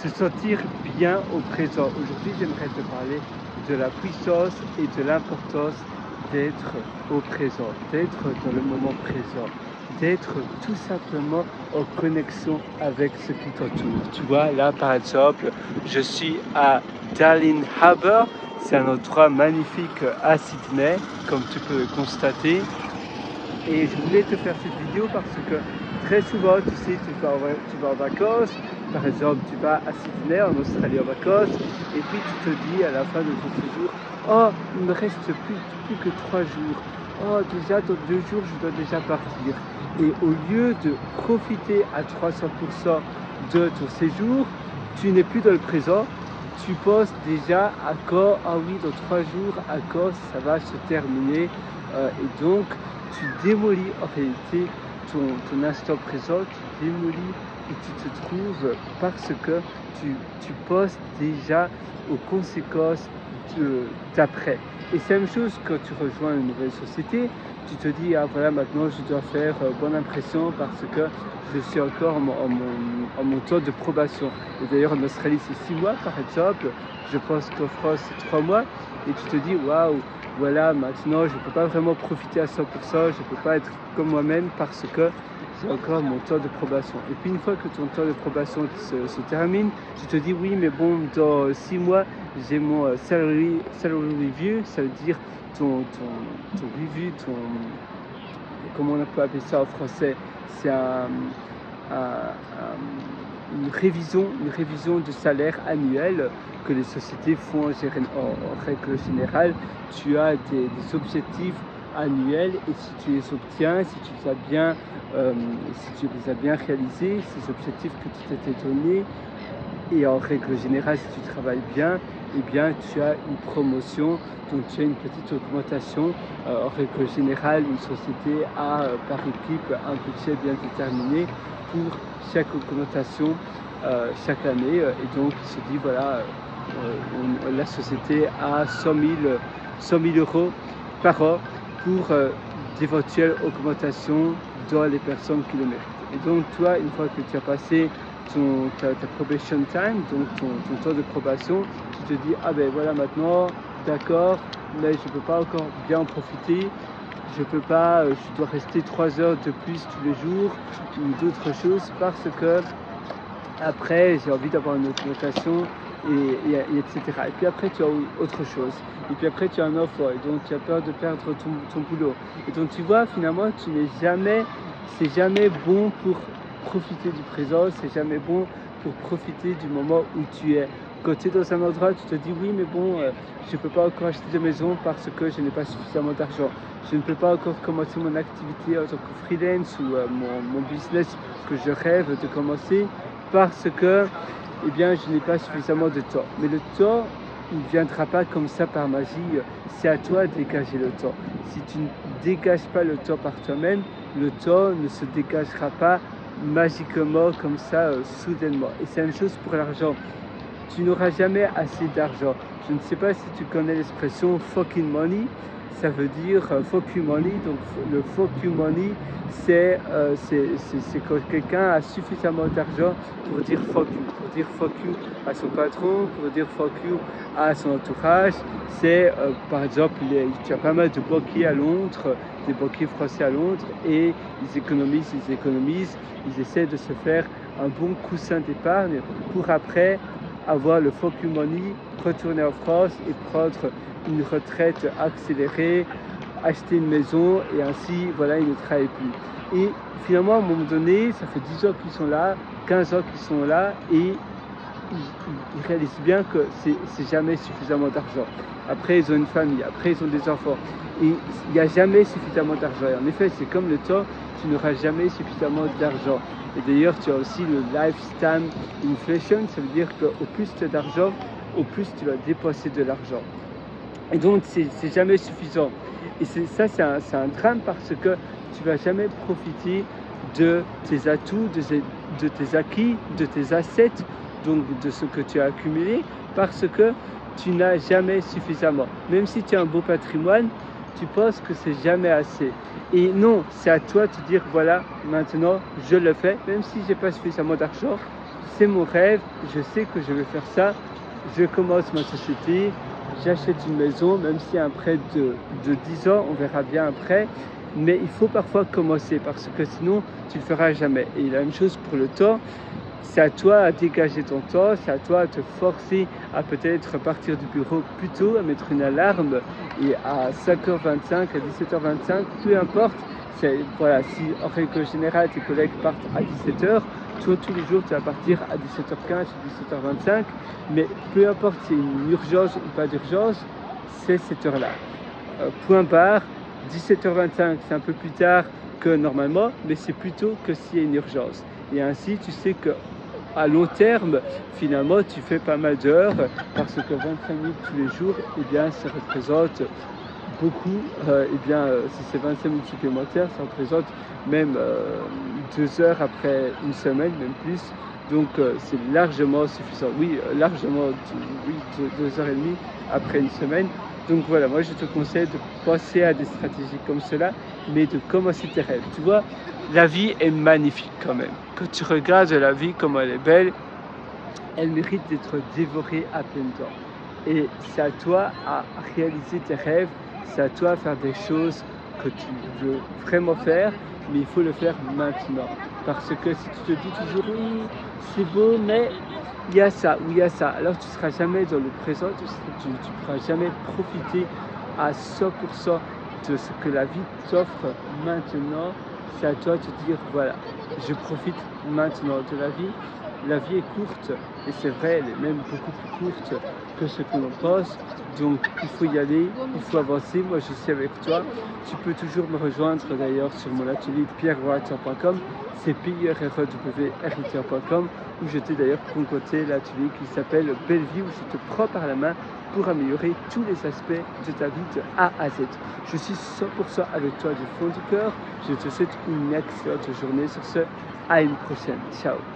se sentir bien au présent. Aujourd'hui, j'aimerais te parler de la puissance et de l'importance d'être au présent, d'être dans le moment présent, d'être tout simplement en connexion avec ce qui t'entoure. Tu vois, là par exemple, je suis à Darling Harbour, c'est un endroit magnifique à Sydney, comme tu peux le constater. Et je voulais te faire cette vidéo parce que très souvent, tu sais, tu vas en vacances, par exemple, tu vas à Sydney, en Australie en vacances, et puis tu te dis à la fin de ton séjour, oh, il me reste plus que 3 jours. Oh, déjà, dans 2 jours, je dois déjà partir. Et au lieu de profiter à 300% de ton séjour, tu n'es plus dans le présent, tu penses déjà à quand, ah oui, dans 3 jours, à quand ça va se terminer. Et donc, tu démolis en réalité ton instant présent, tu démolis et tu te trouves parce que tu penses déjà aux conséquences d'après. Et c'est la même chose quand tu rejoins une nouvelle société, tu te dis, ah voilà, maintenant je dois faire bonne impression parce que je suis encore en mon temps de probation. Et d'ailleurs en Australie c'est 6 mois par exemple, je pense qu'en France c'est 3 mois, et tu te dis, waouh, voilà, maintenant je ne peux pas vraiment profiter à 100%, je ne peux pas être comme moi-même parce que j'ai encore mon temps de probation. Et puis une fois que ton temps de probation se termine, tu te dis, oui, mais bon, dans 6 mois, j'ai mon salary review, ça veut dire ton review, comment on peut appeler ça en français, c'est une révision de salaire annuel que les sociétés font en règle générale. Tu as des objectifs annuels, et si tu les obtiens, si tu les as bien réalisés, ces objectifs que tu t'étais donné, et en règle générale, si tu travailles bien, eh bien tu as une promotion, donc tu as une petite augmentation. En règle générale, une société a par équipe un budget bien déterminé pour chaque augmentation chaque année, et donc il se dit, voilà, la société a 100 000 euros par an pour d'éventuelles augmentations dans les personnes qui le méritent. Et donc toi, une fois que tu as passé ta probation time, donc ton temps de probation, tu te dis, ah ben voilà, maintenant, d'accord, mais je ne peux pas encore bien en profiter, je dois rester 3 heures de plus tous les jours ou d'autres choses parce que après j'ai envie d'avoir une augmentation, et etc. Et puis après tu as autre chose, et puis après tu as un offre, et donc tu as peur de perdre ton boulot. Et donc tu vois, finalement c'est jamais bon pour profiter du présent, c'est jamais bon pour profiter du moment où tu es. Quand tu es dans un endroit, tu te dis, oui, mais bon, je ne peux pas encore acheter de maison parce que je n'ai pas suffisamment d'argent. Je ne peux pas encore commencer mon activité en tant que freelance ou mon business que je rêve de commencer parce que, eh bien, je n'ai pas suffisamment de temps. Mais le temps, il ne viendra pas comme ça par magie. C'est à toi de dégager le temps. Si tu ne dégages pas le temps par toi-même, le temps ne se dégagera pas magiquement comme ça, soudainement. Et c'est la même chose pour l'argent. Tu n'auras jamais assez d'argent. Je ne sais pas si tu connais l'expression fucking money. Ça veut dire fuck you money. Donc le fuck you money, c'est quand quelqu'un a suffisamment d'argent pour dire fuck you, à son patron, pour dire fuck you à son entourage. C'est par exemple, tu as pas mal de banquiers à Londres, des banquiers français à Londres, et ils économisent, ils essaient de se faire un bon coussin d'épargne pour après avoir le fuck you money, retourner en France et prendre une retraite accélérée, acheter une maison, et ainsi, voilà, ils ne travaillent plus. Et finalement, à un moment donné, ça fait 10 ans qu'ils sont là, 15 ans qu'ils sont là, et ils réalisent bien que c'est jamais suffisamment d'argent. Après, ils ont une famille, après, ils ont des enfants. Et il n'y a jamais suffisamment d'argent. Et en effet, c'est comme le temps, tu n'auras jamais suffisamment d'argent. Et d'ailleurs, tu as aussi le lifetime inflation, ça veut dire qu'au plus tu as d'argent, au plus tu vas dépenser de l'argent. Et donc, c'est jamais suffisant. Et ça, c'est un drame parce que tu ne vas jamais profiter de tes atouts, de tes acquis, de tes assets, donc de ce que tu as accumulé, parce que tu n'as jamais suffisamment. Même si tu as un beau patrimoine, tu penses que c'est jamais assez. Et non, c'est à toi de te dire, voilà, maintenant je le fais, même si j'ai pas suffisamment d'argent, c'est mon rêve, je sais que je vais faire ça, je commence ma société, j'achète une maison, même si un prêt de 10 ans, on verra bien après, mais il faut parfois commencer parce que sinon tu ne le feras jamais. Et la même chose pour le temps, c'est à toi à dégager ton temps, c'est à toi à te forcer à peut-être partir du bureau plus tôt, à mettre une alarme et à 5h25, à 17h25, peu importe. Voilà, si en règle générale tes collègues partent à 17h, toi tous les jours tu vas partir à 17h15 ou 17h25, mais peu importe s'il y a une urgence ou pas d'urgence, c'est cette heure-là. Point barre, 17h25 c'est un peu plus tard que normalement, mais c'est plutôt que s'il y a une urgence. Et ainsi tu sais que à long terme, finalement, tu fais pas mal d'heures parce que 25 minutes tous les jours, eh bien, ça représente beaucoup. Si c'est 25 minutes supplémentaires, ça représente même 2 heures après une semaine, même plus. Donc, c'est largement suffisant. Oui, largement, oui, 2 heures et demie après une semaine. Donc voilà, moi je te conseille de penser à des stratégies comme cela, mais de commencer tes rêves. Tu vois, la vie est magnifique quand même. Quand tu regardes la vie comme elle est belle, elle mérite d'être dévorée à plein temps. Et c'est à toi à réaliser tes rêves, c'est à toi à faire des choses que tu veux vraiment faire, mais il faut le faire maintenant. Parce que si tu te dis toujours oui, c'est beau, mais il y a ça ou il y a ça, alors tu ne seras jamais dans le présent, tu ne pourras jamais profiter à 100% de ce que la vie t'offre maintenant. C'est à toi de te dire voilà, je profite maintenant de la vie. La vie est courte et c'est vrai, elle est même beaucoup plus courte que ce que l'on pense. Donc il faut y aller, il faut avancer. Moi je suis avec toi. Tu peux toujours me rejoindre d'ailleurs sur mon atelier pierrewriter.com, c'est pierrewriter.com, où je t'ai d'ailleurs concocté l'atelier qui s'appelle Belle Vie, où je te prends par la main pour améliorer tous les aspects de ta vie de A à Z. Je suis 100% avec toi du fond du cœur. Je te souhaite une excellente journée. Sur ce, à une prochaine. Ciao.